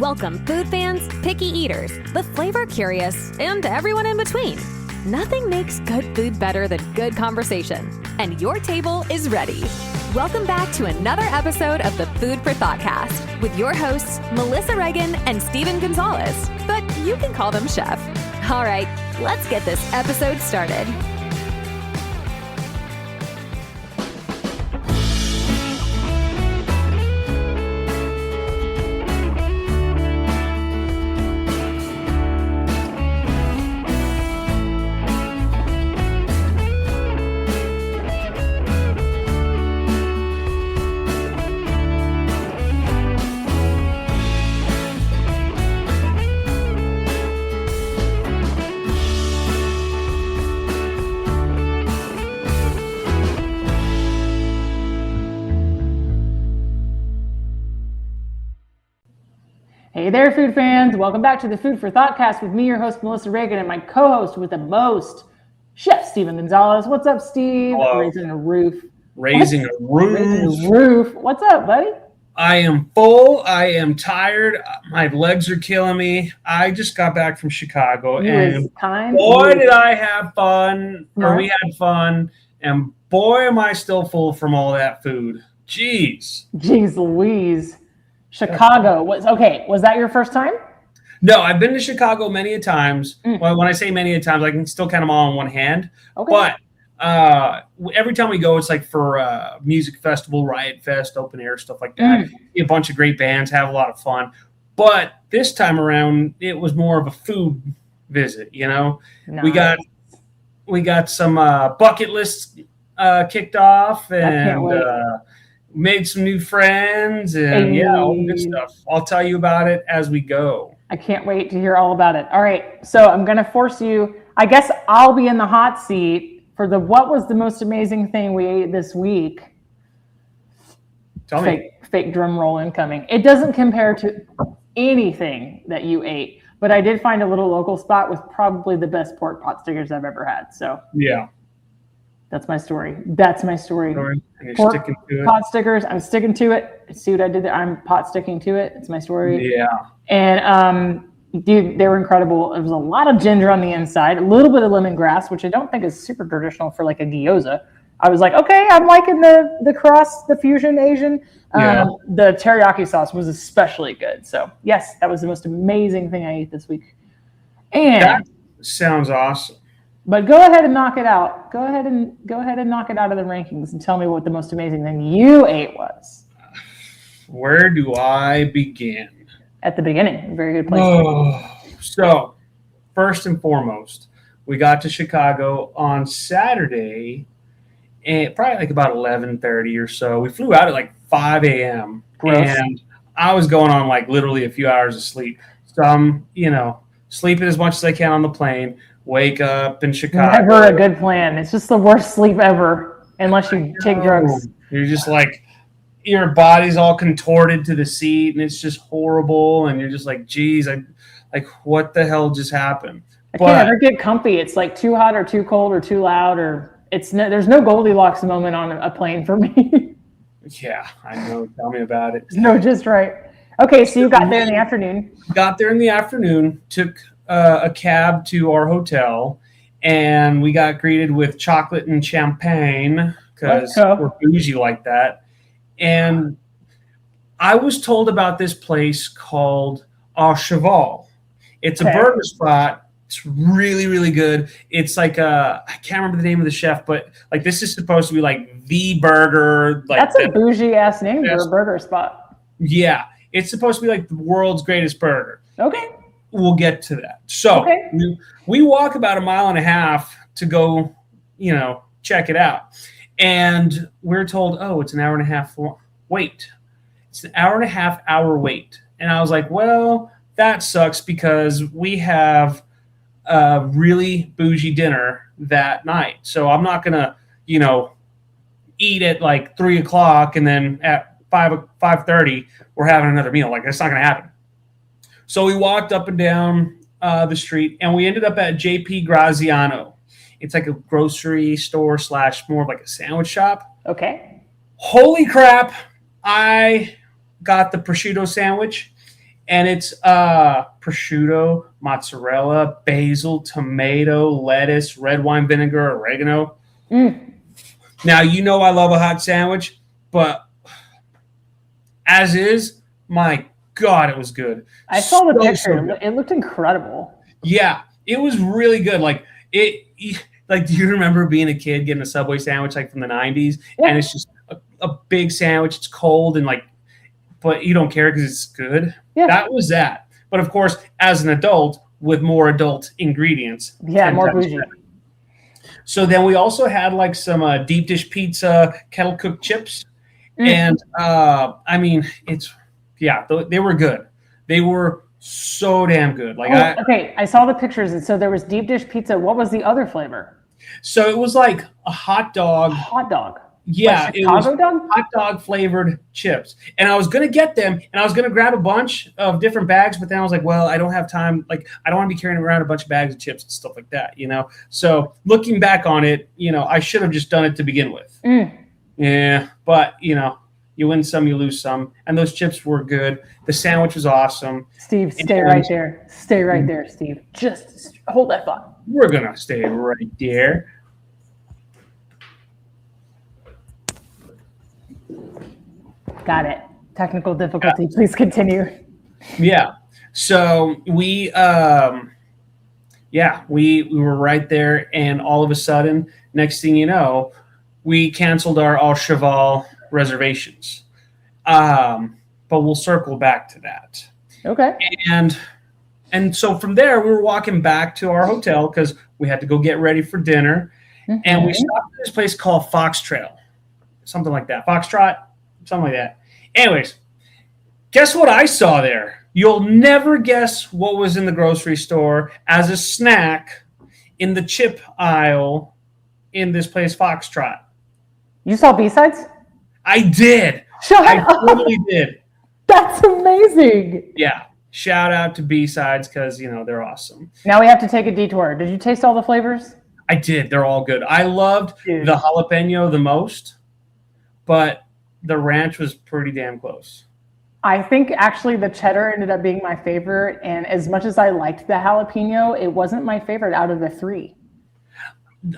Welcome food fans, picky eaters, the flavor curious, and everyone in between. Nothing makes good food better than good conversation, and your table is ready. Welcome back to another episode of the Food for Thoughtcast with your hosts, Melissa Reagan and Steven Gonzalez, but you can call them Chef. All right, let's get this episode started. Hey there, food fans. Welcome back to the Food for Thoughtcast with me, your host, Melissa Reagan, and my co-host with the most, Chef Steven Gonzalez. What's up, Steve? Hello. Raising a roof. Raising a roof. What's up, buddy? I am full. I am tired. My legs are killing me. I just got back from Chicago, and boy, did I have fun. Or we had fun, and boy, am I still full from all that food. Jeez Louise. Chicago was that your first time? No, I've been to Chicago many a times. Well, when I say many a times, I can still count them all on one hand. Okay. But every time we go, it's like for music festival, Riot Fest, open air, stuff like that. A bunch of great bands, have a lot of fun. But this time around, it was more of a food visit. You know, nice. we got some bucket lists kicked off, and made some new friends, and all the good stuff. I'll tell you about it as we go. I can't wait to hear all about it. All right, so I'm going to force you. I guess I'll be in the hot seat for what was the most amazing thing we ate this week? Tell me. Fake drum roll incoming. It doesn't compare to anything that you ate, but I did find a little local spot with probably the best pork pot stickers I've ever had. So yeah. That's my story. Pork pot stickers. I'm sticking to it. See what I did there? I'm pot sticking to it. It's my story. Yeah. And dude, they were incredible. There was a lot of ginger on the inside, a little bit of lemongrass, which I don't think is super traditional for like a gyoza. I was like, okay, I'm liking the cross, the fusion Asian. The teriyaki sauce was especially good. So yes, that was the most amazing thing I ate this week. And that sounds awesome. But go ahead and knock it out. Go ahead and knock it out of the rankings and tell me what the most amazing thing you ate was. Where do I begin? At the beginning. A very good place. So, first and foremost, we got to Chicago on Saturday, and probably like about 11:30 or so. We flew out at like 5 a.m. Gross. And I was going on like literally a few hours of sleep. So I'm, sleeping as much as I can on the plane. Wake up in Chicago. Never a good plan. It's just the worst sleep ever, unless you take drugs. You're just like, your body's all contorted to the seat, and it's just horrible. And you're just like, geez, what the hell just happened? I can't ever get comfy. It's like too hot or too cold or too loud, or there's no Goldilocks moment on a plane for me. Yeah, I know. Tell me about it. No, just right. Okay, so you got there in the afternoon. Got there in the afternoon, took a cab to our hotel, and we got greeted with chocolate and champagne because we're bougie like that. And I was told about this place called Au Cheval. It's a burger spot. It's really, really good. It's like I can't remember the name of the chef, but like this is supposed to be like the burger. Like that's a bougie ass name for a burger spot. Yeah, it's supposed to be like the world's greatest burger. Okay. We'll get to that. So we walk about 1.5 miles to go, check it out. And we're told, it's an 1.5 hour wait. It's an 1.5 hour wait. And I was like, well, that sucks because we have a really bougie dinner that night. So I'm not going to, eat at like 3 o'clock and then at 5:30 we're having another meal. Like that's not going to happen. So we walked up and down the street, and we ended up at JP Graziano. It's like a grocery store / more of like a sandwich shop. Okay. Holy crap. I got the prosciutto sandwich, And it's prosciutto, mozzarella, basil, tomato, lettuce, red wine vinegar, oregano. Now, you know I love a hot sandwich, but as is, my God, it was good. I saw the picture. It looked incredible. Yeah, it was really good. Like, do you remember being a kid getting a Subway sandwich like from the 90s? Yeah. And it's just a big sandwich. It's cold and but you don't care because it's good. Yeah. That was that. But of course, as an adult with more adult ingredients. Yeah, more bougie. So then we also had like some deep dish pizza, kettle cooked chips. And I mean, they were good. They were so damn good. I saw the pictures. And so there was deep dish pizza. What was the other flavor? So it was like a hot dog. Yeah, like Chicago dog? Hot dog flavored chips. And I was going to get them and I was going to grab a bunch of different bags, but then I was like, well, I don't have time. Like, I don't want to be carrying around a bunch of bags of chips and stuff like that, So looking back on it, I should have just done it to begin with. Yeah, but, you win some, you lose some. And those chips were good. The sandwich was awesome. Steve, stay right there. Stay right there, Steve. Just hold that thought. We're going to stay right there. Got it. Technical difficulty. Please continue. Yeah. So we were right there, and all of a sudden, next thing you know, we canceled our Au Cheval reservations. But we'll circle back to that. Okay. And so from there, we were walking back to our hotel because we had to go get ready for dinner, and we stopped at this place called Fox Trail, something like that. Foxtrot. Something like that. Anyways, guess what I saw there? You'll never guess what was in the grocery store as a snack in the chip aisle in this place, Foxtrot. You saw B-sides? I did. I totally did. That's amazing. Yeah. Shout out to B-sides because, they're awesome. Now we have to take a detour. Did you taste all the flavors? I did. They're all good. I loved the jalapeno the most, but the ranch was pretty damn close. I think actually the cheddar ended up being my favorite, and as much as I liked the jalapeno, it wasn't my favorite out of the three.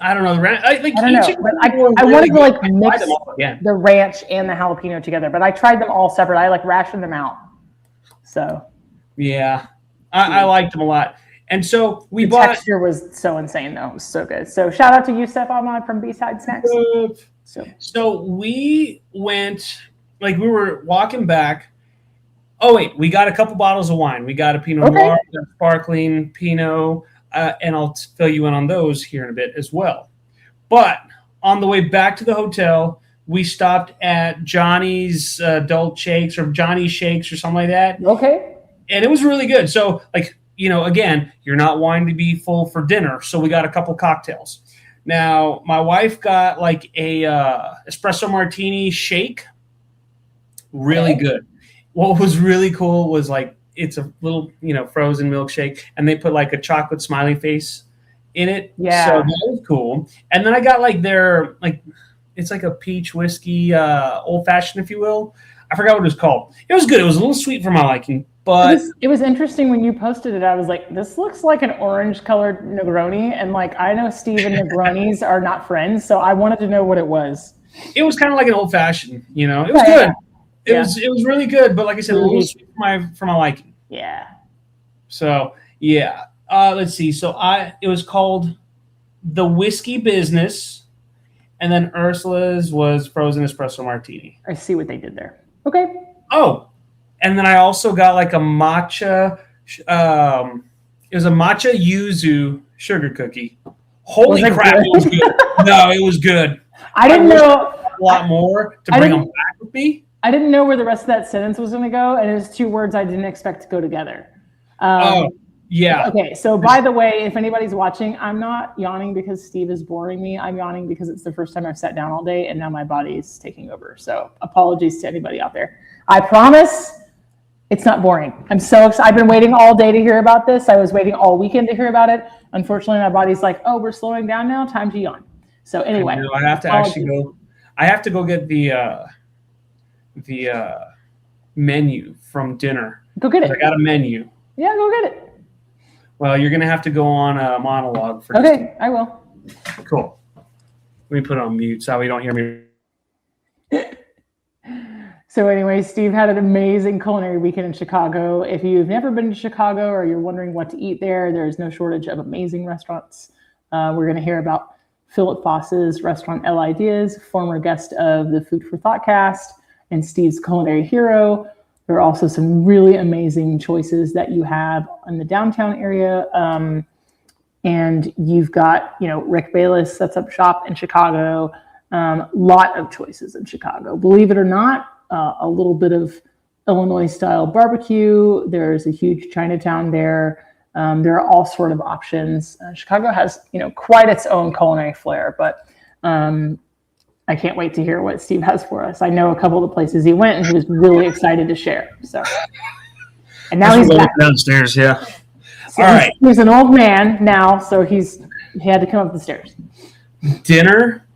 I don't know the ranch. I don't know, but I wanted to mix the ranch and the jalapeno together, but I tried them all separate. I rationed them out. So yeah, I liked them a lot, and so the texture was so insane though. It was so good. So shout out to you, Stefan, from B-Side Snacks. So we went, we were walking back. Oh, wait, we got a couple bottles of wine. We got a Pinot Noir, a sparkling Pinot, and I'll fill you in on those here in a bit as well. But on the way back to the hotel, we stopped at Johnny's Adult Shakes or Johnny's Shakes or something like that. Okay. And it was really good. So, again, you're not wanting to be full for dinner, so we got a couple cocktails. Now, my wife got a espresso martini shake. Really good. What was really cool was it's a little, frozen milkshake, and they put a chocolate smiley face in it. Yeah. So that was cool. And then I got their it's a peach whiskey old fashioned, if you will. I forgot what it was called. It was good. It was a little sweet for my liking. But it was interesting when you posted it. I was like, this looks like an orange-colored Negroni. And I know Steve and Negronis are not friends, so I wanted to know what it was. It was kind of like an old-fashioned, It was good. It was really good, but like I said, a little sweet for my liking. Yeah. So, yeah. Let's see. So it was called The Whiskey Business, and then Ursula's was Frozen Espresso Martini. I see what they did there. Okay. Oh, and then I also got a matcha. It was a matcha yuzu sugar cookie. Holy crap! It was good. No, it was good. I didn't know a lot more to bring them back with me. I didn't know where the rest of that sentence was going to go, and it was two words I didn't expect to go together. Yeah. Okay, so by the way, if anybody's watching, I'm not yawning because Steve is boring me. I'm yawning because it's the first time I've sat down all day, and now my body is taking over. So apologies to anybody out there. I promise it's not boring. I'm so excited. I've been waiting all day to hear about this. I was waiting all weekend to hear about it. Unfortunately, my body's like, oh, we're slowing down now. Time to yawn. So anyway. I have to actually go. I have to go get the menu from dinner. Go get it. I got a menu. Yeah, go get it. Well, you're going to have to go on a monologue for Okay, I will. Cool. Let me put it on mute so you don't hear me. So anyway, Steve had an amazing culinary weekend in Chicago. If you've never been to Chicago or you're wondering what to eat there's no shortage of amazing restaurants. We're going to hear about Philip Foss's restaurant El Ideas, former guest of the Food for Thought cast, and Steve's culinary hero. There are also some really amazing choices that you have in the downtown area. And you've got, Rick Bayless sets up shop in Chicago. Lot of choices in Chicago. Believe it or not, a little bit of Illinois-style barbecue. There's a huge Chinatown there. There are all sort of options. Chicago has, quite its own culinary flair, but I can't wait to hear what Steve has for us. I know a couple of the places he went, and he was really excited to share. So, and now he's back downstairs. Yeah. So all right. He's an old man now, so he had to come up the stairs. Dinner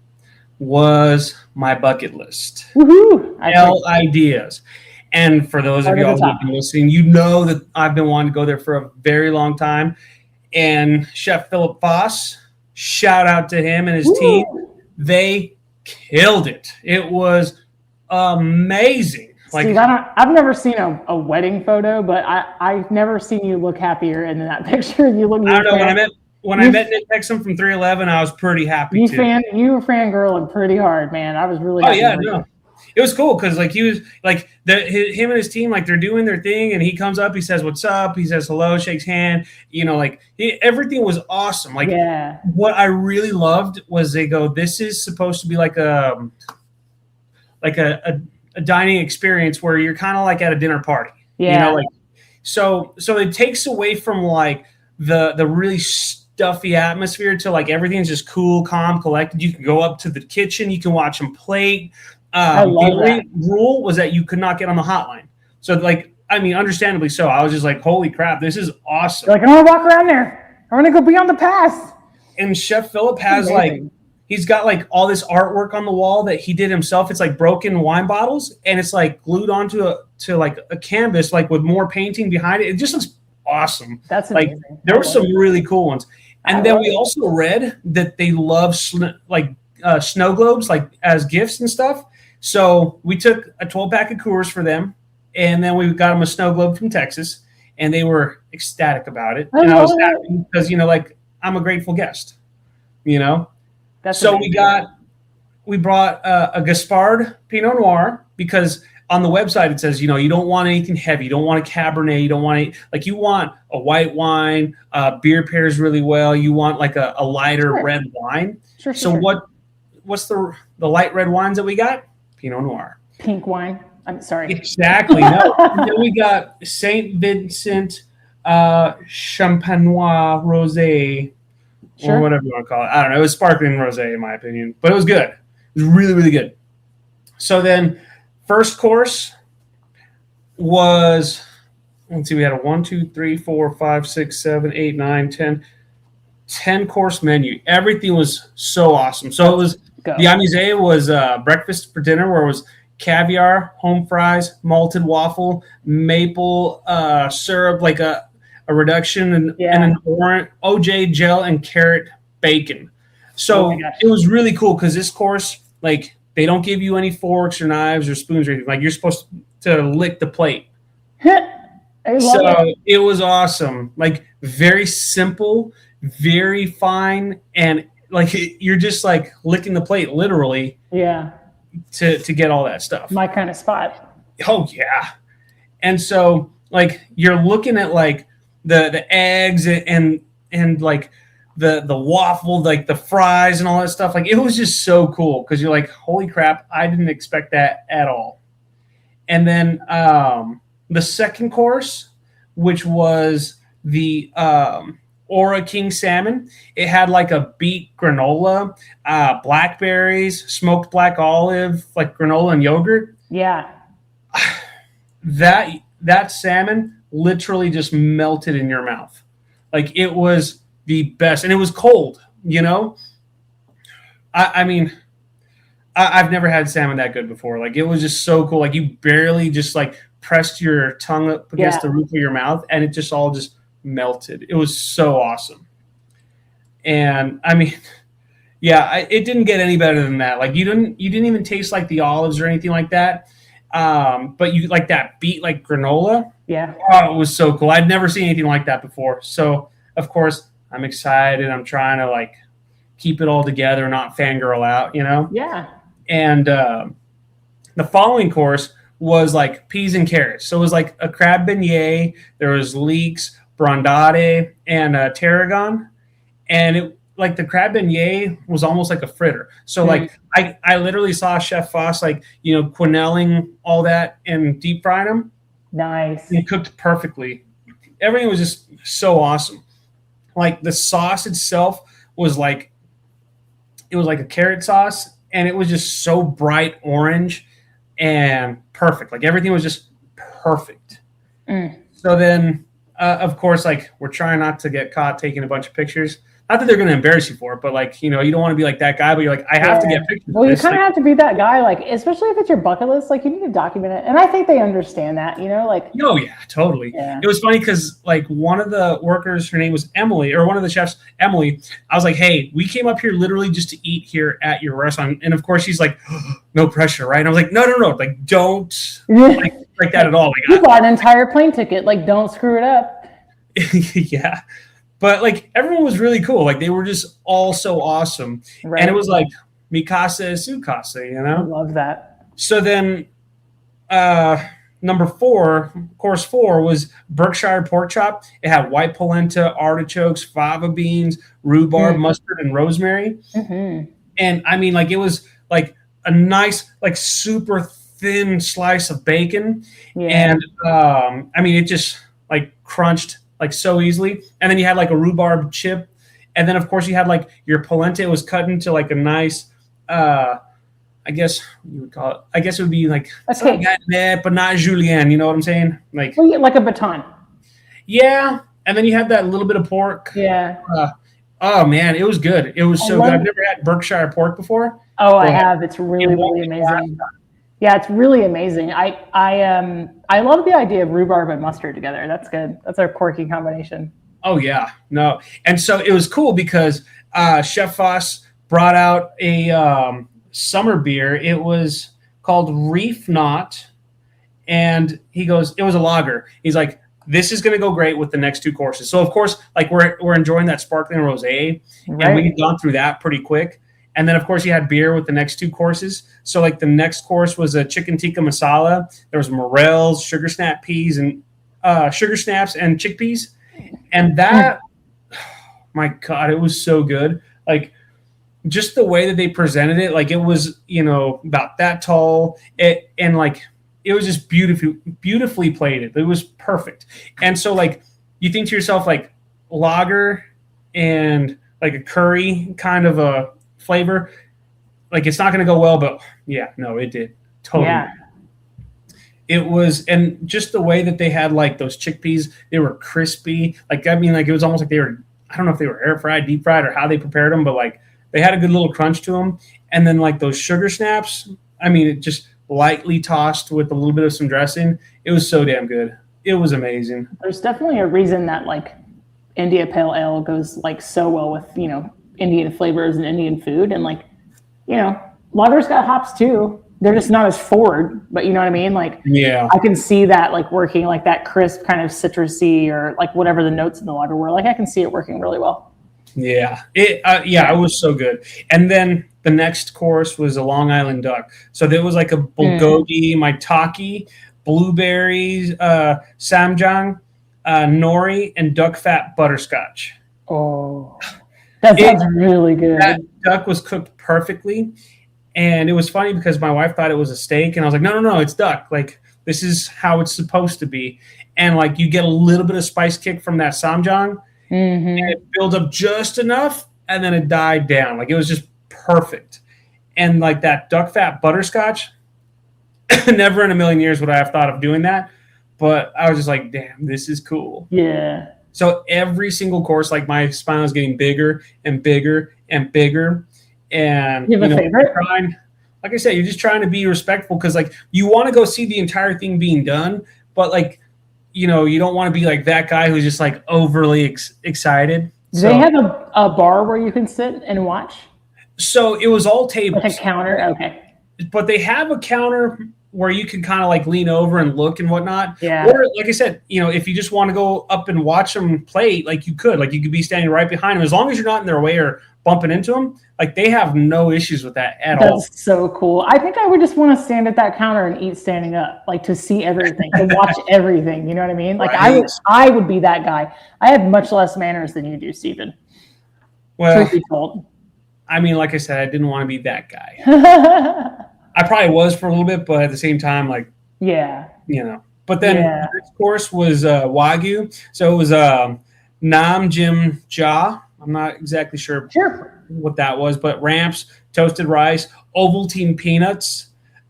was my bucket list. Woohoo! El Ideas. And for those of you all who've been listening, that I've been wanting to go there for a very long time. And Chef Philip Foss, shout out to him and his team. They killed it. It was amazing. Steve, I've never seen a wedding photo, but I've never seen you look happier in that picture. You look. I don't know. When I met Nick Texum from 311, I was pretty happy you were fangirling pretty hard, man. I was really happy. Oh, yeah, no. It was cool because, he was, him and his team, they're doing their thing, and he comes up, he says, what's up? He says hello, shakes hand. Everything was awesome. What I really loved was they go, this is supposed to be like a dining experience where you're kind of like at a dinner party. Yeah. So it takes away from, the really stuffy atmosphere to everything's just cool, calm, collected. You can go up to the kitchen, you can watch them plate. I love the only rule was that you could not get on the hotline. So understandably so. I was just holy crap, this is awesome. I want to walk around there. I want to go beyond the pass. And Chef Philip has he's got all this artwork on the wall that he did himself. It's broken wine bottles, and it's glued onto a canvas with more painting behind it. It just looks awesome. That's amazing. There were some really cool ones. And then we also read that they love snow globes as gifts and stuff. So we took a 12-pack of Coors for them, and then we got them a snow globe from Texas, and they were ecstatic about it. And I was happy because I'm a grateful guest. That's so amazing. we brought a Gaspard Pinot Noir because on the website it says, you don't want anything heavy. You don't want a Cabernet. You don't want you want a white wine. Beer pairs really well. You want a lighter red wine. Sure. What's the light red wines that we got? Pinot Noir. Pink wine. I'm sorry. Exactly. No. And then we got St. Vincent Champenois Rosé. Or whatever you want to call it. I don't know. It was sparkling rosé in my opinion, but it was good. It was really, really good. So then first course was, let's see, we had a 1, 2, 3, 4, 5, 6, 7, 8, 9, 10 course menu. Everything was so awesome. So it was, the amuse was breakfast for dinner where it was caviar, home fries, malted waffle, maple syrup, a reduction and an orange OJ gel and carrot bacon. So it was really cool because this course, they don't give you any forks or knives or spoons or anything. You're supposed to lick the plate. It was awesome. Very simple, very fine, and you're just licking the plate literally. Yeah. To get all that stuff. My kind of spot. Oh yeah. And so you're looking at the eggs and the waffle, the fries and all that stuff. It was just so cool because you're holy crap, I didn't expect that at all. And then the second course, which was the Aura King salmon, it had a beet granola, blackberries, smoked black olive, granola and yogurt. Yeah. That salmon literally just melted in your mouth. It was the best. And it was cold, I mean, I've never had salmon that good before. It was just so cool. You barely just pressed your tongue up against the roof of your mouth, and it just all just melted. It was so awesome. And I mean, yeah, it didn't get any better than that. Like you didn't even taste like the olives or anything like that. But you like that beet like granola. Yeah. Oh, it was so cool. I'd never seen anything like that before. So of course I'm excited. I'm trying to like keep it all together, not fangirl out, you know? Yeah. And the following course was like peas and carrots. So it was like a crab beignet. There was leeks, brandade, and tarragon. And it like the crab beignet was almost like a fritter. So like I literally saw Chef Foss like, you know, quenelling all that and deep frying them. Nice. And cooked perfectly. Everything was just so awesome. Like the sauce itself was like, it was like a carrot sauce, and it was just so bright orange and perfect. Like everything was just perfect. So then, of course, like we're trying not to get caught taking a bunch of pictures. Not that they're going to embarrass you for it, but like, you know, you don't want to be like that guy, but you're like, I have to get pictures. Well, you kind of have to be that guy, like, especially if it's your bucket list, like you need to document it. And I think they understand that, you know, like. Oh yeah, totally. Yeah. It was funny because like one of the workers, her name was Emily, or one of the chefs, Emily. I was like, hey, we came up here literally just to eat here at your restaurant. And of course she's like, oh, no pressure, right? And I was like, no, like don't like that at all. Like, you bought an entire plane ticket, like don't screw it up. Yeah. But like everyone was really cool. Like they were just all so awesome. Right. And it was like Mikasa Sukasa, you know? I love that. So then course 4 was Berkshire pork chop. It had white polenta, artichokes, fava beans, rhubarb, mustard, and rosemary. And I mean, like it was like a nice, like super thin slice of bacon. Yeah. And I mean, it just like crunched like so easily. And then you had like a rhubarb chip. And then of course you had like your polenta. It was cut into like a nice, I guess you would call it, I guess it would be like, but not julienne, you know what I'm saying? Like a baton. Yeah. And then you had that little bit of pork. Yeah. Oh man, it was good. It was so good. I've never had Berkshire pork before. Oh, I have. It's really, really amazing. Yeah, it's really amazing. I love the idea of rhubarb and mustard together. That's good. That's our quirky combination. Oh yeah, no. And so it was cool because Chef Foss brought out a summer beer. It was called Reef Knot, and he goes, it was a lager. He's like, this is going to go great with the next 2 courses. So of course, like we're enjoying that sparkling rosé, and we had gone through that pretty quick. And then, of course, you had beer with the next 2 courses. So, like, the next course was a chicken tikka masala. There was morels, sugar snaps, and chickpeas. And that, my God, it was so good. Like, just the way that they presented it, like, it was, you know, about that tall. And, like, it was just beautifully plated. It was perfect. And so, like, you think to yourself, like, lager and, like, a curry kind of a flavor, like it's not going to go well, but yeah, no, it did totally. Yeah. It was, and just the way that they had like those chickpeas, they were crispy. Like I mean, like it was almost like they were, I don't know if they were air fried, deep fried, or how they prepared them, but like they had a good little crunch to them. And then like those sugar snaps, I mean, it just lightly tossed with a little bit of some dressing. It was so damn good. It was amazing. There's definitely a reason that like India Pale Ale goes like so well with, you know, Indian flavors and Indian food. And like, you know, lager's got hops too. They're just not as forward, but you know what I mean? Like, yeah, I can see that like working like that crisp kind of citrusy or like whatever the notes in the lager were. Like I can see it working really well. Yeah, it was so good. And then the next course was a Long Island duck. So there was like a bulgogi, maitake, blueberries, samjang, nori, and duck fat butterscotch. Oh, that sounds really good. That duck was cooked perfectly. And it was funny because my wife thought it was a steak. And I was like, no, it's duck. Like, this is how it's supposed to be. And, like, you get a little bit of spice kick from that samjang. Mm-hmm. And it built up just enough. And then it died down. Like, it was just perfect. And, like, that duck fat butterscotch, never in a million years would I have thought of doing that. But I was just like, damn, this is cool. Yeah. So every single course, like my smile was getting bigger and bigger and bigger. And you have a favorite? like I said, you're just trying to be respectful because like you want to go see the entire thing being done, but like you don't want to be like that guy who's just like overly excited. Do they have a bar where you can sit and watch? So it was all tables. Like a counter, okay. But they have a counter where you can kind of like lean over and look and whatnot. Yeah. Or like I said, if you just want to go up and watch them play, like you could be standing right behind them as long as you're not in their way or bumping into them. Like they have no issues with that at all. That's so cool. I think I would just want to stand at that counter and eat standing up, like to see everything, to watch everything. You know what I mean? Like right. I would be that guy. I have much less manners than you do, Stephen. Well, truth be told. I mean, like I said, I didn't want to be that guy. I probably was for a little bit, but at the same time, like, yeah, But then the next course was Wagyu. So it was Nam Jim Ja. I'm not exactly sure what that was, but ramps, toasted rice, Ovaltine peanuts,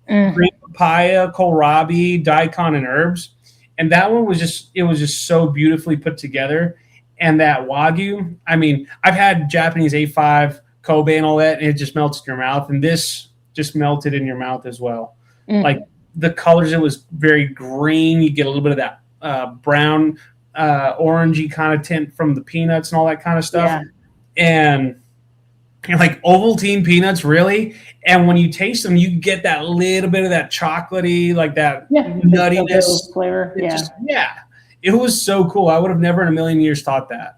green papaya, kohlrabi, daikon, and herbs. And that one was just so beautifully put together. And that Wagyu, I mean, I've had Japanese A5, Kobe and all that, and it just melts in your mouth. And this just melted in your mouth as well. Like the colors, it was very green. You get a little bit of that brown, orangey kind of tint from the peanuts and all that kind of stuff. Yeah. And like Ovaltine peanuts, really. And when you taste them, you get that little bit of that chocolatey, like that nuttiness flavor. It was so cool. I would have never in a million years thought that.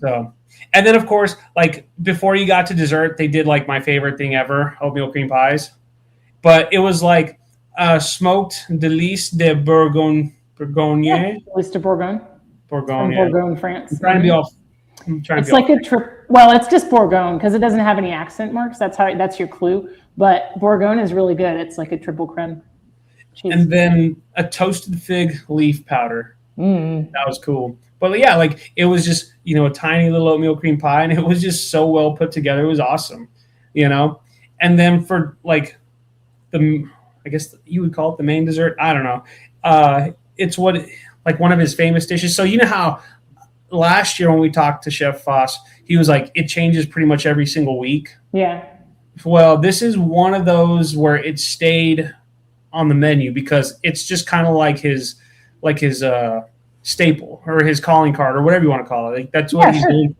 So, and then of course, like before you got to dessert, they did like my favorite thing ever, oatmeal cream pies. But it was like smoked Delice de Bourgogne. Delice de Bourgogne. Bourgogne, Bourgogne, France. I'm trying to be all. It's like a trip. Well, it's just Bourgogne because it doesn't have any accent marks. That's your clue. But Bourgogne is really good. It's like a triple creme cheese. And then a toasted fig leaf powder. That was cool. But yeah, like it was just a tiny little oatmeal cream pie, and it was just so well put together. It was awesome, And then for like I guess you would call it the main dessert. I don't know. It's like one of his famous dishes. So you know how last year when we talked to Chef Foss, he was like, it changes pretty much every single week. Yeah. Well, this is one of those where it stayed on the menu because it's just kind of like his staple or his calling card or whatever you want to call it. Like that's what he's doing.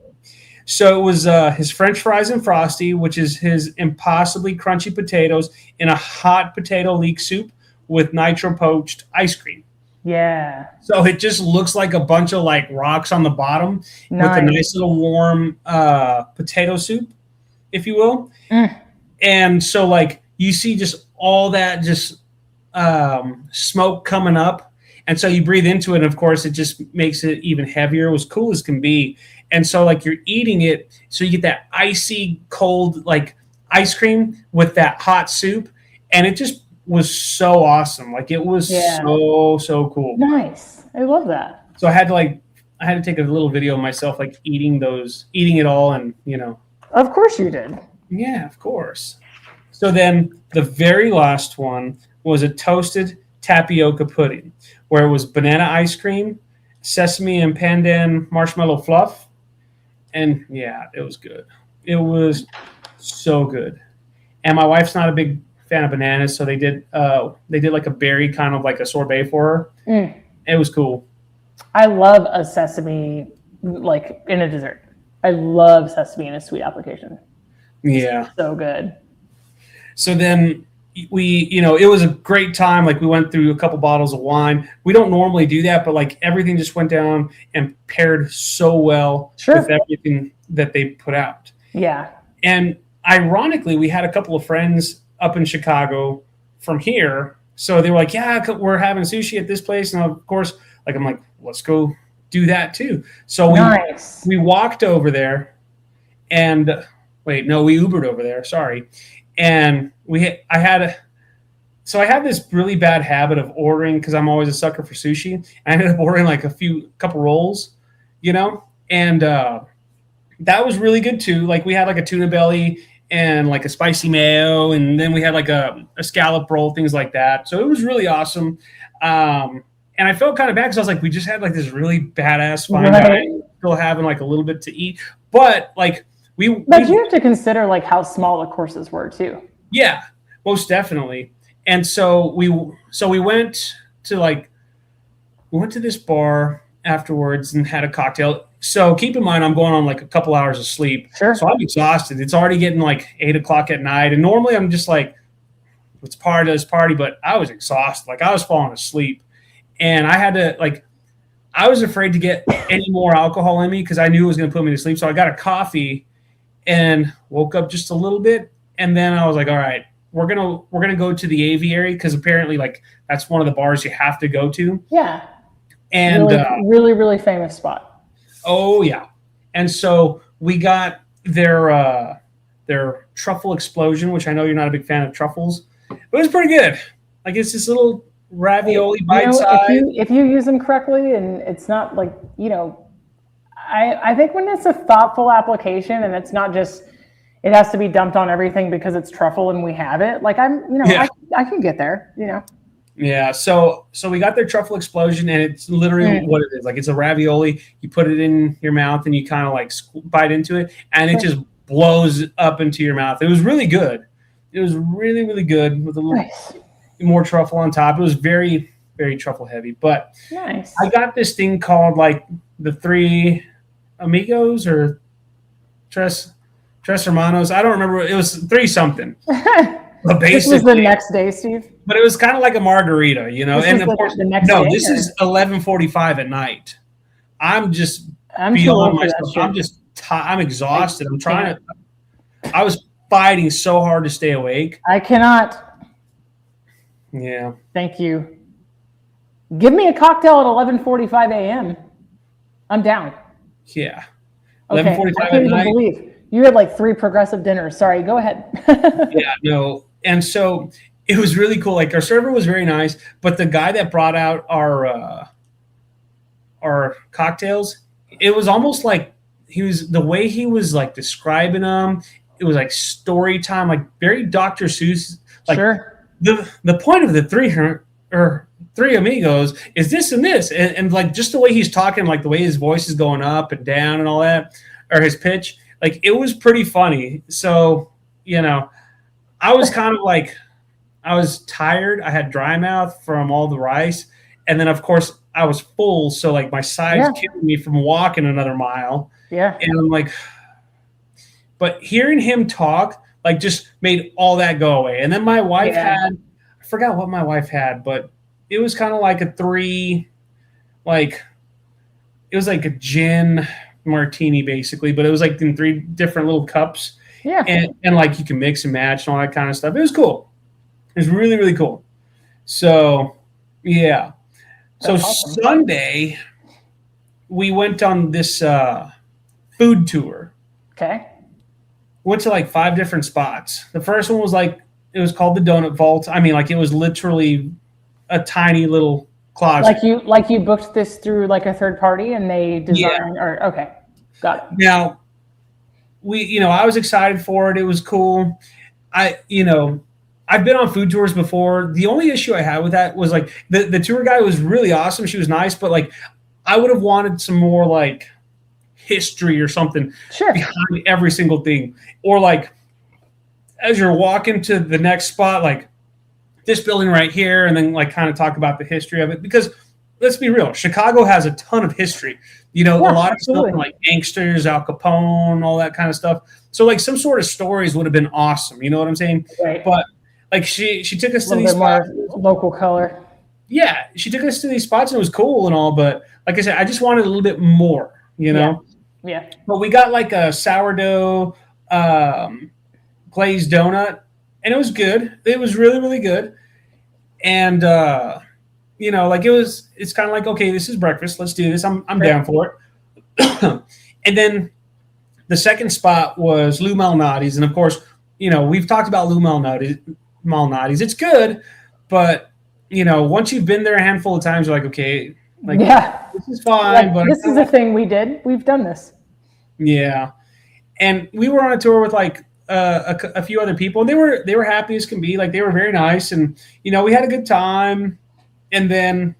So it was his French fries and Frosty, which is his impossibly crunchy potatoes in a hot potato leek soup with nitro poached ice cream. Yeah. So it just looks like a bunch of like rocks on the bottom with a nice little warm potato soup, if you will. And so like you see just all that just smoke coming up. And so you breathe into it. And of course, it just makes it even heavier. It was cool as can be. And so like you're eating it. So you get that icy cold like ice cream with that hot soup. And it just was so awesome. Like it was so cool. Nice. I love that. So I had to take a little video of myself like eating it all and Of course you did. Yeah, of course. So then the very last one was a toasted tapioca pudding where it was banana ice cream, sesame and pandan marshmallow fluff. And yeah, it was good. It was so good. And my wife's not a big fan of bananas, so they did like a berry kind of like a sorbet for her. It was cool. I love a sesame like in a dessert. I love sesame in a sweet application. Yeah. It's so good. So then it was a great time. Like we went through a couple bottles of wine. We don't normally do that, but like everything just went down and paired so well with everything that they put out. Yeah. And ironically, we had a couple of friends up in Chicago from here. So they were like, yeah, we're having sushi at this place. And of course, like, I'm like, let's go do that too. So we walked over there and we Ubered over there. Sorry. And I had this really bad habit of ordering because I'm always a sucker for sushi. I ended up ordering like a couple rolls, and that was really good too. Like we had like a tuna belly and like a spicy mayo, and then we had like a scallop roll, things like that. So it was really awesome. And I felt kind of bad because I was like, we just had like this really badass fine dining, still having like a little bit to eat, but like. But you have to consider like how small the courses were too. Yeah. most definitely. And so we went to this bar afterwards and had a cocktail. So keep in mind, I'm going on like a couple hours of sleep. Sure. So I'm exhausted. It's already getting like 8 o'clock at night. And normally I'm just like, let's party. But I was exhausted. Like I was falling asleep. And I had to I was afraid to get any more alcohol in me because I knew it was going to put me to sleep. So I got a coffee and woke up just a little bit. And then I was like, all right, we're gonna go to the aviary because apparently that's one of the bars you have to go to. Yeah. And really, really famous spot. Oh yeah. And so we got their truffle explosion, which I know you're not a big fan of truffles, but it was pretty good. Like it's this little ravioli bite size. If you use them correctly, and it's not I think when it's a thoughtful application and it's not just it has to be dumped on everything because it's truffle and we have it. I can get there. Yeah. So we got their truffle explosion, and it's literally what it is. Like it's a ravioli. You put it in your mouth, and you kind of bite into it, and it just blows up into your mouth. It was really good. It was really, really good with a little more truffle on top. It was very, very truffle heavy. But nice. I got this thing called the Three Amigos or Tres Hermanos. I don't remember. It was 3 something. But this was the next day, Steve. But it was kind of like a margarita, and of course, the next day, this is 11:45 at night. I'm beyond myself. I'm exhausted. I was fighting so hard to stay awake. I cannot. Yeah. Thank you. Give me a cocktail at 11:45 a.m. I'm down. Yeah. Okay. 11:45 I can't even believe you had 3 progressive dinners. Sorry, go ahead. Yeah, no. And so it was really cool. Our server was very nice, but the guy that brought out our cocktails, it was almost like the way he was describing them, it was like story time, very Dr. Seuss. Sure. The point of the Three Amigos is this and this, and just the way he's talking, the way his voice is going up and down and all that, or his pitch, it was pretty funny. So I was kind of I was tired. I had dry mouth from all the rice, and then of course I was full, so my sides killing me from walking another mile. Yeah, and I'm but hearing him talk just made all that go away. And then my wife I forgot what my wife had, but it was kind of like a 3, it was like a gin martini basically, but it was in 3 different little cups. Yeah. And you can mix and match and all that kind of stuff. It was cool. It was really, really cool. So, yeah. That's awesome. Sunday, we went on this food tour. Okay. Went to 5 different spots. The first one was it was called the Donut Vault. I mean, it was literally a tiny little closet. You booked this through a third party and they designed or okay. Got it. Now, I was excited for it. It was cool. I've been on food tours before. The only issue I had with that was the tour guide was really awesome. She was nice, but I would have wanted some more history or something behind every single thing. Or as you're walking to the next spot, this building right here, and then kind of talk about the history of it. Because let's be real, Chicago has a ton of history. A lot of stuff gangsters, Al Capone, all that kind of stuff. So some sort of stories would have been awesome. You know what I'm saying? Right. But she took us to these spots. Local color. Yeah, she took us to these spots and it was cool and all. But like I said, I just wanted a little bit more. Yeah. But we got a sourdough glazed donut, and it was good. It was really, really good. And it's kind of okay, this is breakfast. Let's do this. I'm down for it. And then the second spot was Lou Malnati's. And of course, we've talked about Lou Malnati's. It's good, but once you've been there a handful of times, you're okay, this is fine. But this is a thing we did. We've done this. Yeah. And we were on a tour with a few other people, and they were happy as can be. They were very nice, and we had a good time. And then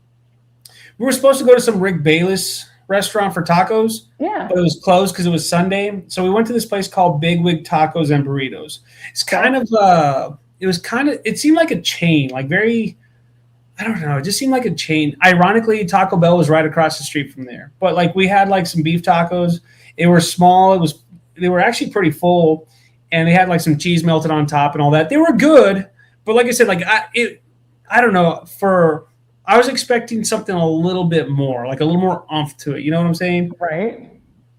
we were supposed to go to some Rick Bayless restaurant for tacos. Yeah. But it was closed because it was Sunday. So we went to this place called Big Wig Tacos and Burritos. It's kind of it seemed like a chain, like very, I don't know, it just seemed like a chain. Ironically, Taco Bell was right across the street from there. But like we had like some beef tacos. They were small. They were actually pretty full, and they had like some cheese melted on top and all that. They were good, but like I said, like I don't know, I was expecting something a little bit more, like a little more oomph to it. You know what I'm saying? Right.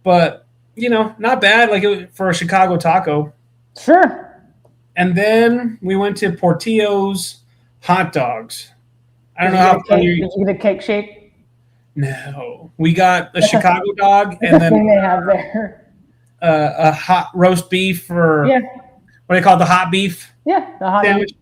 But, not bad, like for a Chicago taco. Sure. And then we went to Portillo's hot dogs. I don't know how funny. Did you get a cake shake? No. We got the Chicago dog and then they have there. A hot roast beef or what do they call it? The hot beef? Yeah, the hot sandwich. Beef.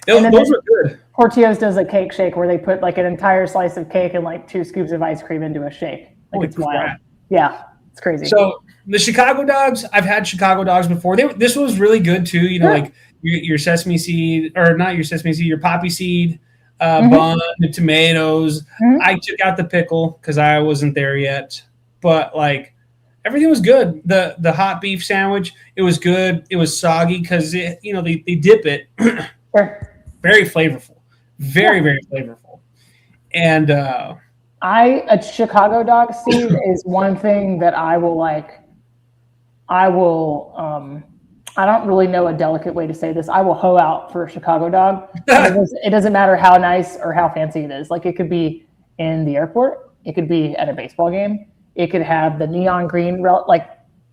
Those were good. Portillo's does a cake shake where they put like an entire slice of cake and like 2 scoops of ice cream into a shake. Like it's wild. Yeah, it's crazy. So the Chicago dogs, I've had Chicago dogs before. This was really good too. Like your sesame seed, or not your sesame seed, your poppy seed bun, the tomatoes. I took out the pickle because I wasn't there yet. But like everything was good. The hot beef sandwich, it was good. It was soggy because they dip it. Very flavorful. Very, very flavorful. And a Chicago dog, Steve, is one thing that I don't really know a delicate way to say this. I will hoe out for a Chicago dog. It doesn't matter how nice or how fancy it is. Like it could be in the airport. It could be at a baseball game. It could have the neon green, like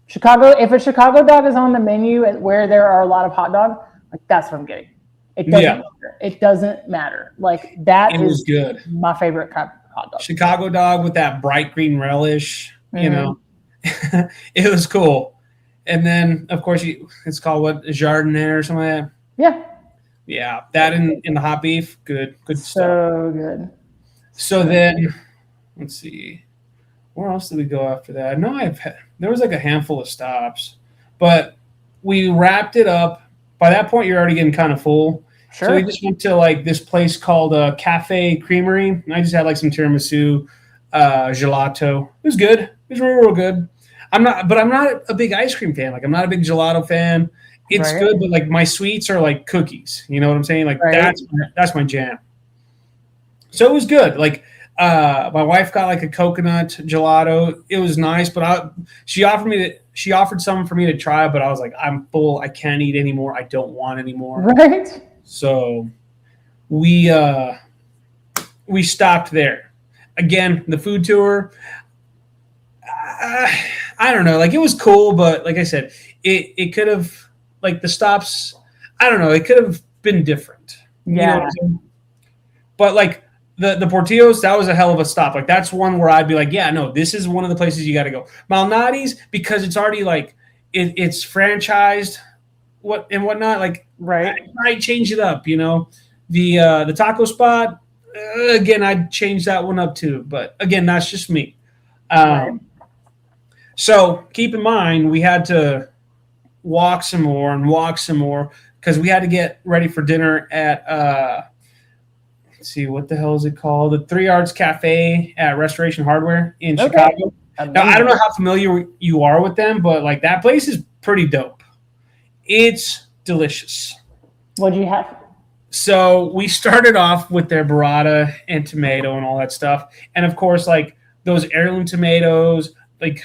Chicago. If a Chicago dog is on the menu where there are a lot of hot dogs, like that's what I'm getting. It doesn't matter. It doesn't matter. Like that is good. My favorite kind of hot dog. Chicago dog with that bright green relish, it was cool. And then, of course, it's called what, Jardiniere or something like that? Yeah. Yeah, that in the hot beef, good stuff. So good. So then, let's see. Where else did we go after that? No, there was like a handful of stops. But we wrapped it up. By that point, you're already getting kind of full. Sure. So we just went to like this place called Cafe Creamery. And I just had like some tiramisu, gelato. It was good. It was real, real good. I'm not a big ice cream fan. Like I'm not a big gelato fan. It's good, but like my sweets are like cookies. You know what I'm saying? Like that's my jam. So it was good. Like my wife got like a coconut gelato. It was nice, but she offered some for me to try, but I was like, I'm full. I can't eat anymore. I don't want anymore. Right. So we stopped there. Again, the food tour. I don't know. Like it was cool, but like I said, it could have, like the stops. I don't know. It could have been different. Yeah. You know what I'm saying? But like the Portillo's, that was a hell of a stop. Like that's one where I'd be like, yeah, no, this is one of the places you got to go. Malnati's, because it's already like it's franchised, whatnot. Like I change it up. The taco spot. Again, I'd change that one up too. But again, that's just me. So keep in mind, we had to walk some more because we had to get ready for dinner at let's see, what the hell is it called? The 3 Arts Cafe at Restoration Hardware in Chicago. Now, I don't know how familiar you are with them, but like that place is pretty dope. It's delicious. What do you have? So we started off with their burrata and tomato and all that stuff. And of course, like those heirloom tomatoes, like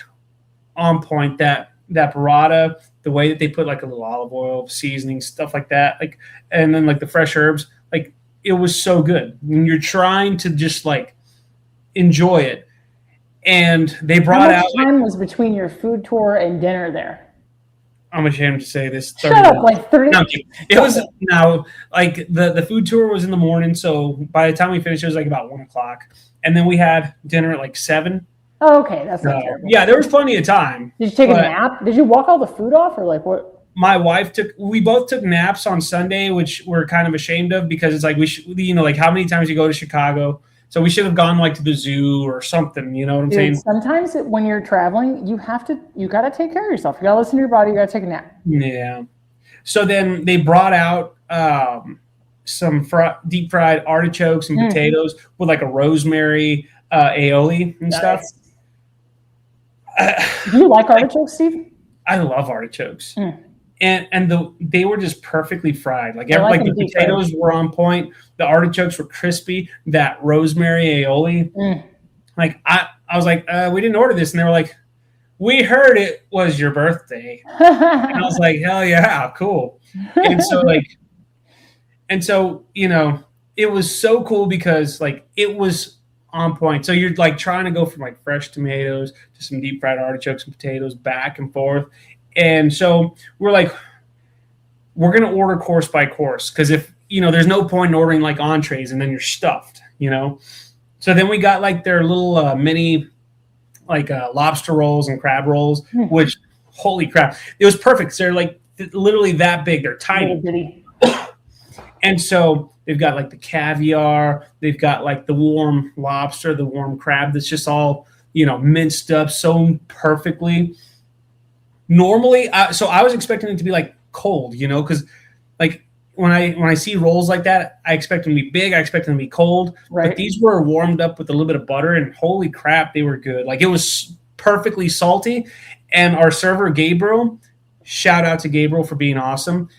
on point, that burrata, the way that they put like a little olive oil, seasoning, stuff like that, like, and then like the fresh herbs, like it was so good when you're trying to just like enjoy it. And they brought out. How much time was between your food tour and dinner there? I'm ashamed to say this. Shut up, like 30. No, it was like the food tour was in the morning, so by the time we finished, it was like about 1:00, and then we had dinner at like 7. Oh, okay, that's not terrible. Yeah, there was plenty of time. Did you take a nap? Did you walk all the food off, or like what? My wife we both took naps on Sunday, which we're kind of ashamed of because it's like we should, like how many times you go to Chicago, so we should have gone like to the zoo or something. You know what I'm saying? Sometimes when you're traveling, you got to take care of yourself. You got to listen to your body. You got to take a nap. Yeah. So then they brought out some deep fried artichokes and potatoes with like a rosemary aioli and stuff. Do you like artichokes, Steve? I love artichokes. they were just perfectly fried. Like the potatoes were on point. The artichokes were crispy. That rosemary aioli. Like I was like, we didn't order this, and they were like, we heard it was your birthday. And I was like, hell yeah, cool. And so it was so cool because like it was on point. So you're like trying to go from like fresh tomatoes to some deep fried artichokes and potatoes back and forth. And so we're like, we're going to order course by course. Cause if, there's no point in ordering like entrees and then you're stuffed, So then we got like their little mini like lobster rolls and crab rolls, which holy crap, it was perfect. So they're like literally that big. They're tiny. And so they've got like the caviar, they've got like the warm lobster, the warm crab that's just all, minced up so perfectly. Normally, so I was expecting it to be like cold, because like when I see rolls like that, I expect them to be big, I expect them to be cold. Right. But these were warmed up with a little bit of butter, and holy crap, they were good. Like it was perfectly salty. And our server, Gabriel, shout out to Gabriel for being awesome.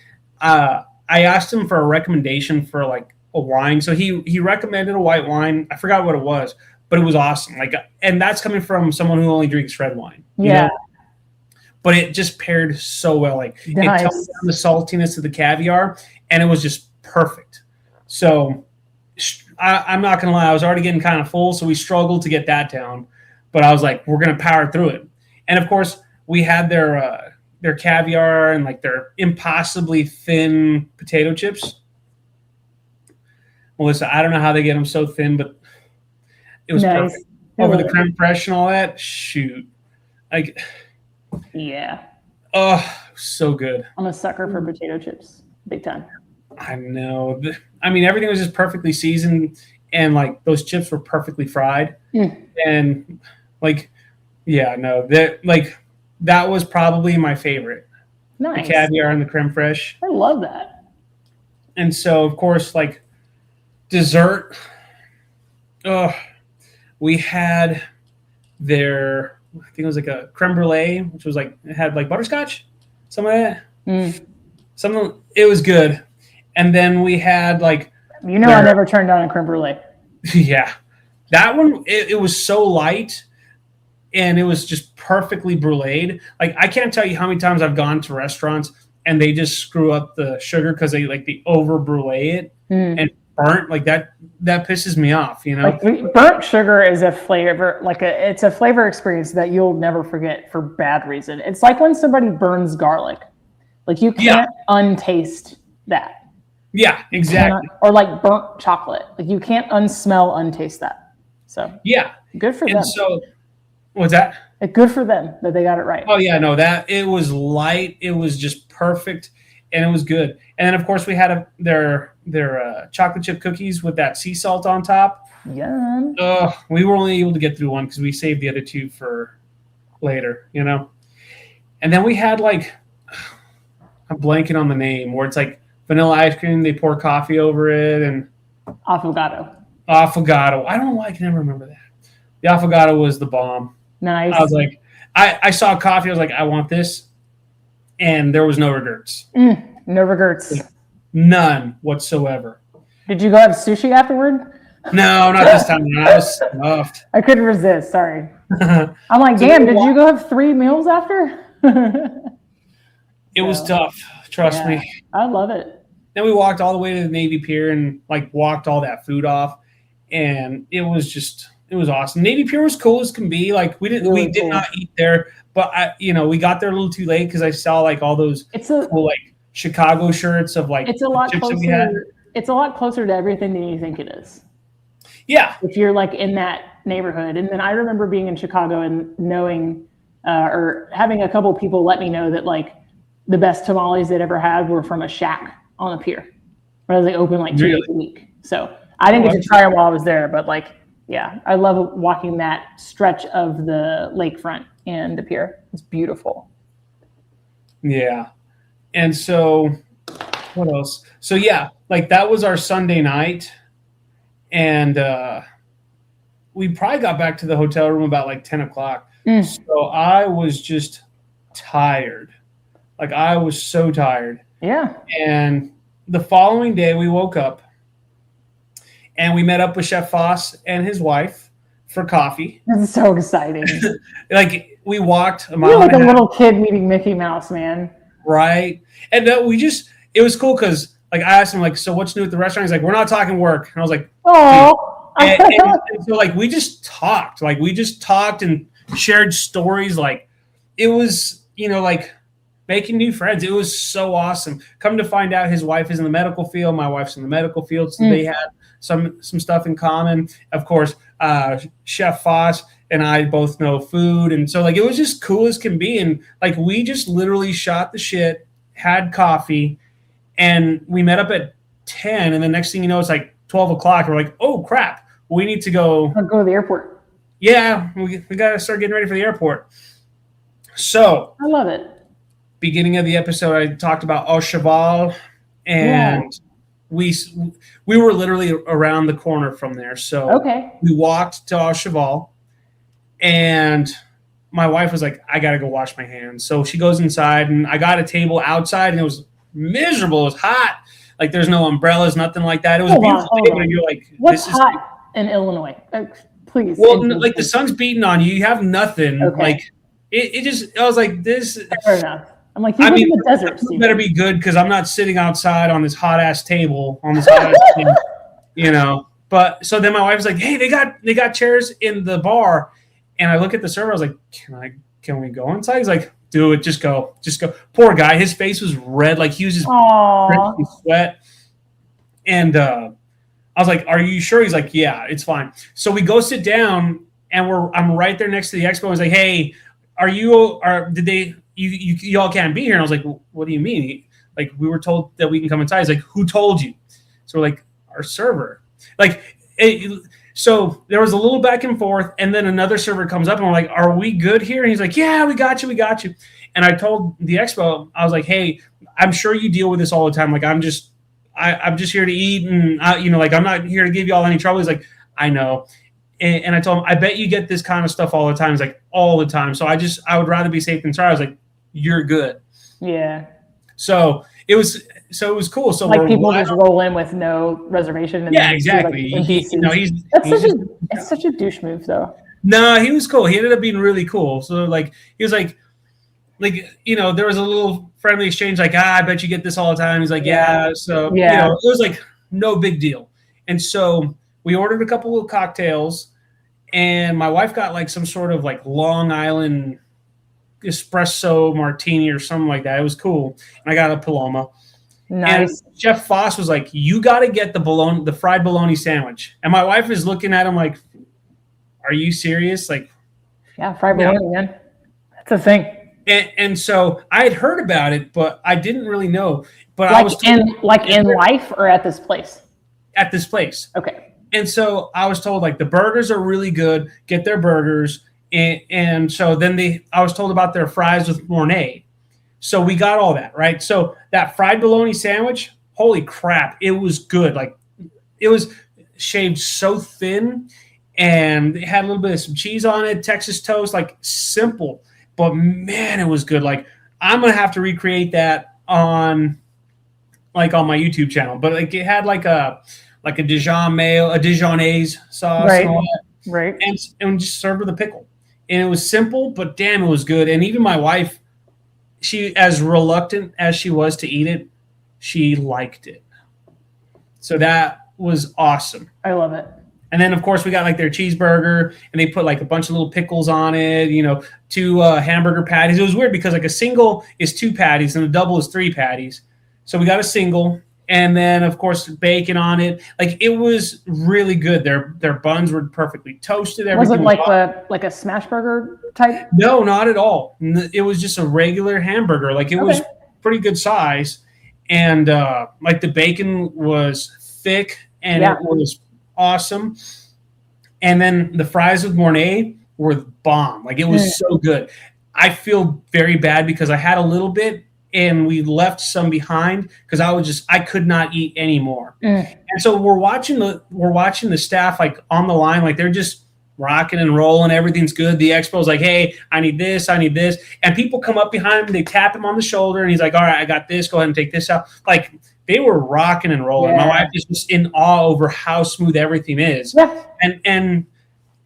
I asked him for a recommendation for like a wine. So he recommended a white wine. I forgot what it was, but it was awesome. Like, and that's coming from someone who only drinks red wine. Yeah. But it just paired so well. Like nice. It toned down the saltiness of the caviar, and it was just perfect. So I'm not going to lie. I was already getting kind of full, so we struggled to get that down. But I was like, we're going to power through it. And of course, we had their caviar and like their impossibly thin potato chips. Melissa, I don't know how they get them so thin, but it was nice. Perfect. Over the creme fraiche and all that, shoot. Like, yeah. Oh, so good. I'm a sucker for potato chips. Big time. I know. I mean, everything was just perfectly seasoned, and like those chips were perfectly fried. And like, yeah, no, that was probably my favorite. Nice. The caviar and the creme fraiche. I love that. And so, of course, like dessert, we had their, I think it was like a creme brulee, which was like, it had like butterscotch, some of that. It was good. And then we had like. I never turned down a creme brulee. Yeah. That one, it was so light. And it was just perfectly bruleed. Like, I can't tell you how many times I've gone to restaurants and they just screw up the sugar because they over brulee it and burnt. Like that pisses me off, Like burnt sugar is a flavor, it's a flavor experience that you'll never forget for bad reason. It's like when somebody burns garlic. Like you can't untaste that. Yeah, exactly. Or like burnt chocolate. Like you can't untaste that. So yeah, good for them. So. What's that? Good for them that they got it right. Oh yeah, no, that it was light, it was just perfect, and it was good. And then of course we had their chocolate chip cookies with that sea salt on top. Yum. We were only able to get through one because we saved the other two for later, And then we had like, I'm blanking on the name, where it's like vanilla ice cream. They pour coffee over it and affogato. I don't know why I can never remember that. The affogato was the bomb. Nice. I was like, I saw coffee. I was like, I want this. And there was no regrets. No regrets. None whatsoever. Did you go have sushi afterward? No, not this time. I was stuffed. I couldn't resist. Sorry. I'm like, damn, did you go have 3 meals after? It was tough. Trust me. I love it. Then we walked all the way to the Navy Pier and like walked all that food off. And it was awesome. Navy Pier was cool as can be. Like we did not eat there, but we got there a little too late because I saw like all those cool like Chicago shirts of like it's a lot closer. It's a lot closer to everything than you think it is. Yeah. If you're like in that neighborhood. And then I remember being in Chicago and knowing or having a couple people let me know that like the best tamales they'd ever had were from a shack on the pier. Where they open like 2 days a week. So I didn't get to try them while I was there, but like, yeah, I love walking that stretch of the lakefront and the pier. It's beautiful. Yeah. And so what else? So yeah, like that was our Sunday night. And we probably got back to the hotel room about like 10 o'clock. So I was just tired. Like I was so tired. Yeah. And the following day we woke up and we met up with Chef Foss and his wife for coffee. This is so exciting. Like we walked a mile. You're like a little kid meeting Mickey Mouse, man. Right. And it was cool because like I asked him like, so what's new at the restaurant? He's like, we're not talking work. And I was like, oh. and so like we just talked. Like we just talked and shared stories. Like it was, like making new friends. It was so awesome. Come to find out his wife is in the medical field. My wife's in the medical field. So they had some stuff in common. Of course, Chef Foss and I both know food. And so like it was just cool as can be. And like we just literally shot the shit, had coffee, and we met up at 10. And the next thing you know, it's like 12 o'clock. We're like, oh crap, we need to go. I'll go to the airport. Yeah, we got to start getting ready for the airport. So I love it. Beginning of the episode, I talked about Au Cheval, and we were literally around the corner from there. So we walked to Au Cheval, and my wife was like, I got to go wash my hands. So she goes inside, and I got a table outside, and it was miserable. It was hot. Like there's no umbrellas, nothing like that. It was a beautiful day, and you're like, what's hot in Illinois? Please. Well, like the sun's beating on you. You have nothing. Like it just, I was like, this. Fair enough. I'm like, you live in the desert. It better be good because I'm not sitting outside on this hot ass table on this hot ass table, But so then my wife's like, hey, they got chairs in the bar, and I look at the server. I was like, can we go inside? He's like, do it, just go. Poor guy, his face was red, like he was just drenched in sweat. And I was like, are you sure? He's like, yeah, it's fine. So we go sit down, and I'm right there next to the expo. I was like, hey, you all can't be here. And I was like, well, what do you mean? Like, we were told that we can come inside. He's like, who told you? So we're like, our server. So there was a little back and forth, and then another server comes up, and we're like, are we good here? And he's like, yeah, we got you. And I told the expo, I was like, hey, I'm sure you deal with this all the time. Like, I'm just here to eat, and like, I'm not here to give you all any trouble. He's like, I know. And I told him, I bet you get this kind of stuff all the time. He's like, all the time. So I would rather be safe than sorry. I was like, you're good. Yeah. So it was cool. So like people just roll in with no reservation. And exactly. It's such a douche move, though. No, he was cool. He ended up being really cool. So like he was like there was a little friendly exchange. Like I bet you get this all the time. He's like So it was like no big deal. And so we ordered a couple of cocktails, and my wife got like some sort of like Long Island espresso martini or something like that. It was cool. And I got a Paloma. Nice. And Chef Foss was like, you got to get the fried bologna sandwich. And my wife is looking at him like, are you serious? Like, yeah, fried bologna, man. That's a thing. And so I had heard about it, but I didn't really know. But like I was told, in life or at this place? At this place. Okay. And so I was told like the burgers are really good. Get their burgers. And so then I was told about their fries with Mornay. So we got all that, right? So that fried bologna sandwich, holy crap, it was good. Like it was shaved so thin, and it had a little bit of some cheese on it, Texas toast, like simple, but man, it was good. Like I'm going to have to recreate that on my YouTube channel, but like it had like a Dijon mayo, a Dijonnaise sauce, right. And all that. Right. And just served with a pickle. And it was simple, but damn, it was good. And even my wife, she, as reluctant as she was to eat it, she liked it. So that was awesome. I love it. And then, of course, we got like their cheeseburger, and they put like a bunch of little pickles on it, 2 hamburger patties. It was weird because like a single is 2 patties and a double is 3 patties. So we got a single. And then, of course, bacon on it. Like it was really good. Their buns were perfectly toasted. Everything was it like a smash burger type? No, not at all. It was just a regular hamburger. Like it was pretty good size, and like the bacon was thick and it was awesome. And then the fries with Mornay were bomb. Like it was so good. I feel very bad because I had a little bit, and we left some behind because I could not eat anymore. And so we're watching the staff like on the line, like they're just rocking and rolling. Everything's good. The expo's like, hey, I need this. And people come up behind him. They tap him on the shoulder, and he's like, all right, I got this. Go ahead and take this out. Like, they were rocking and rolling. Yeah. My wife is just in awe over how smooth everything is. Yeah. And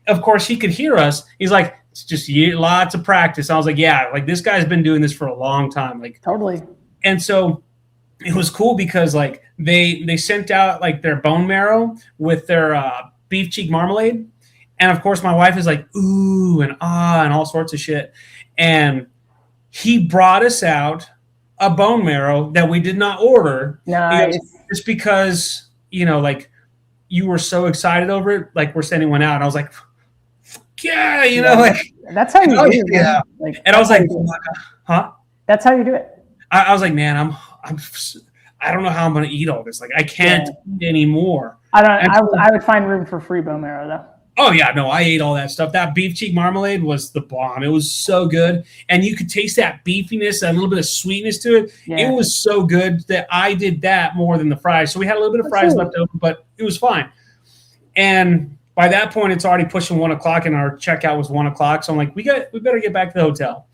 of course, he could hear us. He's like, it's just lots of practice. I was like, yeah, like this guy's been doing this for a long time. Like, totally. And so it was cool because like they sent out like their bone marrow with their beef cheek marmalade. And of course, my wife is like, ooh, and ah, and all sorts of shit. And he brought us out a bone marrow that we did not order. Nice. Just because, you know, like you were so excited over it, like we're sending one out. And I was like, yeah, you know, like. That's how you do it. Yeah. Like, and I was like, huh? That's how you do it. I was like, man, I don't know how I'm going to eat all this. Like, I can't eat anymore. I would find room for free bone marrow, though. Oh, yeah. No, I ate all that stuff. That beef cheek marmalade was the bomb. It was so good. And you could taste that beefiness, that little bit of sweetness to it. Yeah. It was so good that I did that more than the fries. So we had a little bit of fries left over, but it was fine. And by that point, it's already pushing 1 o'clock, and our checkout was 1 o'clock. So I'm like, we better get back to the hotel.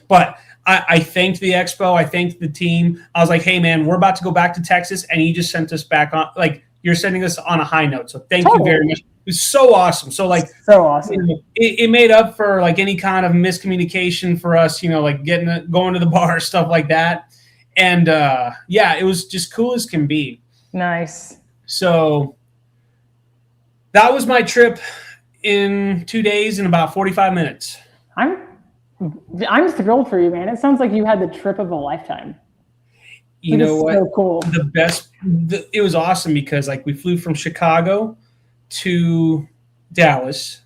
But I thanked the expo. I thanked the team. I was like, hey, man, we're about to go back to Texas, and you just sent us back on. Like, you're sending us on a high note. So thank you very much. It was so awesome. So, like, so awesome. You know, it made up for, like, any kind of miscommunication for us, you know, like going to the bar, stuff like that. And, yeah, it was just cool as can be. Nice. So that was my trip in 2 days and about 45 minutes. I'm thrilled for you, man. It sounds like you had the trip of a lifetime. You know what? So cool. It was awesome because like we flew from Chicago to Dallas,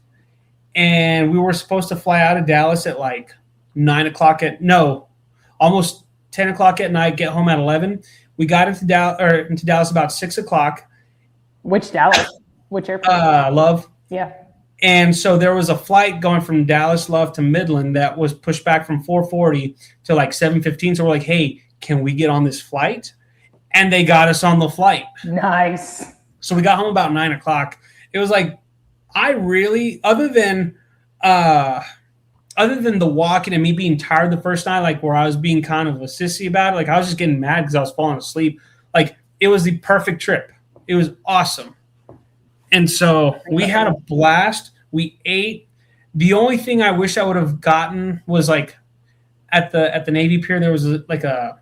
and we were supposed to fly out of Dallas at like 9 o'clock almost 10 o'clock at night, get home at 11. We got into Dallas about 6 o'clock. Which Dallas? Which airport? Love. Yeah. And so there was a flight going from Dallas Love to Midland that was pushed back from 4:40 to like 7:15. So we're like, hey, can we get on this flight? And they got us on the flight. Nice. So we got home about 9 o'clock. It was like, I really, other than the walking and me being tired the first night, like where I was being kind of a sissy about it, like I was just getting mad because I was falling asleep. Like it was the perfect trip. It was awesome. And so we had a blast. We ate. The only thing I wish I would have gotten was like at the Navy Pier, there was a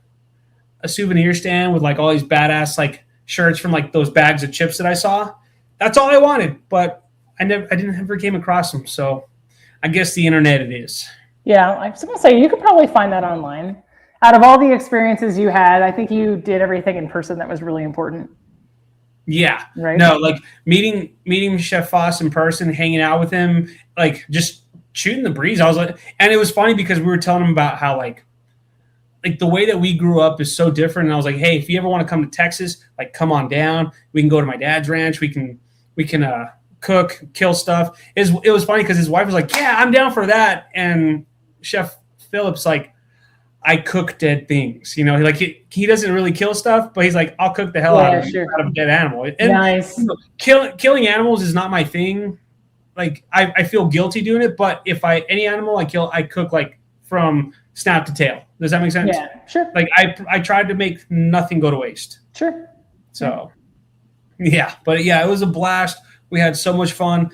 souvenir stand with like all these badass like shirts from like those bags of chips that I saw. That's all I wanted, but I didn't ever came across them. So I guess the internet it is. Yeah, I was going to say you could probably find that online. Out of all the experiences you had, I think you did everything in person that was really important. Yeah. Right. No, like meeting Chef Foss in person, hanging out with him, like just shooting the breeze. I was like, and it was funny because we were telling him about how like the way that we grew up is so different. And I was like, hey, if you ever want to come to Texas, like come on down. We can go to my dad's ranch. We can cook, kill stuff. It was funny because his wife was like, yeah, I'm down for that. And Chef Philip's like, I cook dead things, you know. He doesn't really kill stuff, but he's like, I'll cook the hell out of a dead animal. And, nice. You know, killing animals is not my thing. Like I feel guilty doing it, but if any animal I kill, I cook like from snap to tail. Does that make sense? Yeah, sure. Like I tried to make nothing go to waste. Sure. So, yeah, but yeah, it was a blast. We had so much fun.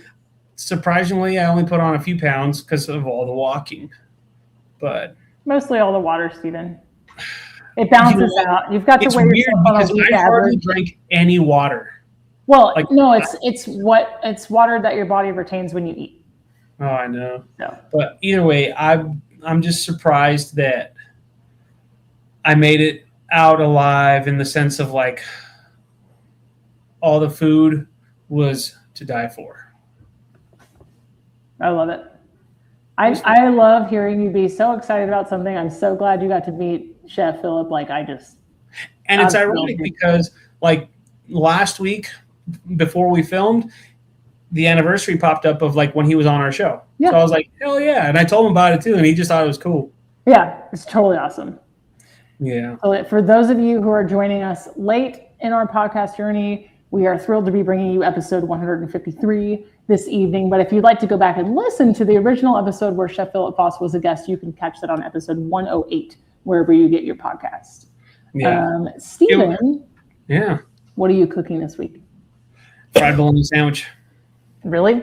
Surprisingly, I only put on a few pounds because of all the walking, but. Mostly all the water, Stephen. It balances out. You've got to weigh yourself on a week I hardly drink any water. Well, like, no, it's water that your body retains when you eat. Oh, I know. So. But either way, I'm just surprised that I made it out alive in the sense of like all the food was to die for. I love it. I love hearing you be so excited about something. I'm so glad you got to meet Chef Philip. And it's ironic because like last week before we filmed, the anniversary popped up of like when he was on our show. Yeah. So I was like, hell yeah. And I told him about it too. And he just thought it was cool. Yeah, it's totally awesome. Yeah. So for those of you who are joining us late in our podcast journey, we are thrilled to be bringing you episode 153. this evening. But if you'd like to go back and listen to the original episode where Chef Philip Foss was a guest, you can catch that on episode 108, wherever you get your podcast. Yeah. Steven, yeah. What are you cooking this week? Fried bologna sandwich. Really?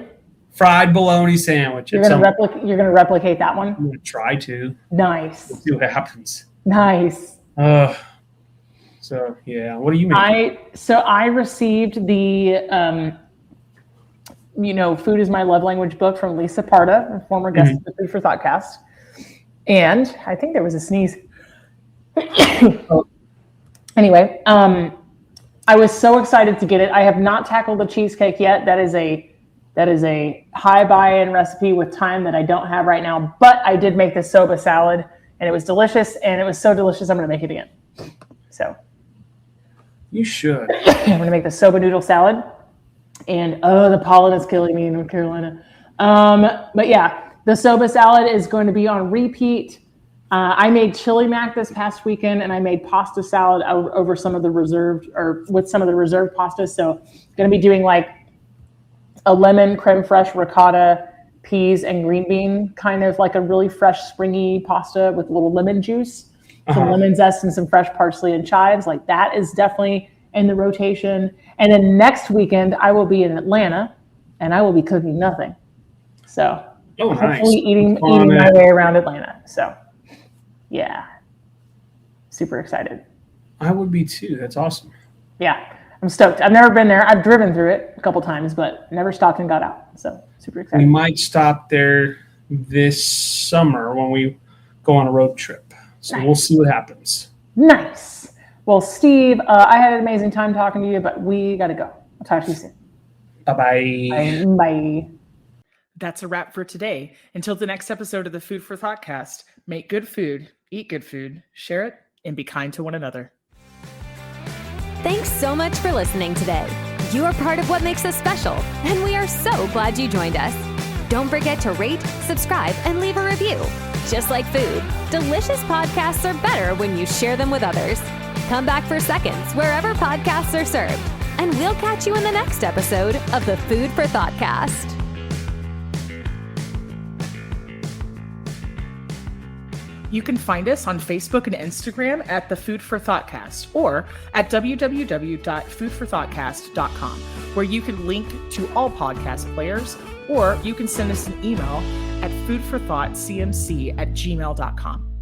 Fried bologna sandwich. You're gonna replicate that one? I'm gonna try to. Nice. We'll see what happens. Nice. So yeah, what do you make? I received the Food is My Love Language book from Lisa Parda, a former guest of the Food for Thoughtcast. And I think there was a sneeze. Anyway, I was so excited to get it. I have not tackled the cheesecake yet. That is a high buy-in recipe with time that I don't have right now. But I did make the soba salad, and it was delicious. And it was so delicious, I'm going to make it again. So you should. I'm going to make the soba noodle salad. And the pollen is killing me in North Carolina. But yeah, the soba salad is going to be on repeat. I made chili mac this past weekend, and I made pasta salad over with some of the reserved pastas. So going to be doing like a lemon creme fraiche ricotta, peas, and green bean, kind of like a really fresh, springy pasta with a little lemon juice, some lemon zest, and some fresh parsley and chives. Like that is definitely in the rotation. And then next weekend, I will be in Atlanta, and I will be cooking nothing. So hopefully eating my way around Atlanta. So yeah, super excited. I would be too. That's awesome. Yeah, I'm stoked. I've never been there. I've driven through it a couple times, but never stopped and got out. So super excited. We might stop there this summer when we go on a road trip. So We'll see what happens. Nice. Well, Steve, I had an amazing time talking to you, but we got to go. I'll talk to you soon. Bye-bye. Bye. That's a wrap for today. Until the next episode of the Food for Thoughtcast, make good food, eat good food, share it, and be kind to one another. Thanks so much for listening today. You are part of what makes us special, and we are so glad you joined us. Don't forget to rate, subscribe, and leave a review. Just like food, delicious podcasts are better when you share them with others. Come back for seconds wherever podcasts are served, and we'll catch you in the next episode of the Food for Thoughtcast. You can find us on Facebook and Instagram at the Food for Thoughtcast or at www.foodforthoughtcast.com, where you can link to all podcast players, or you can send us an email at foodforthoughtcmc@gmail.com.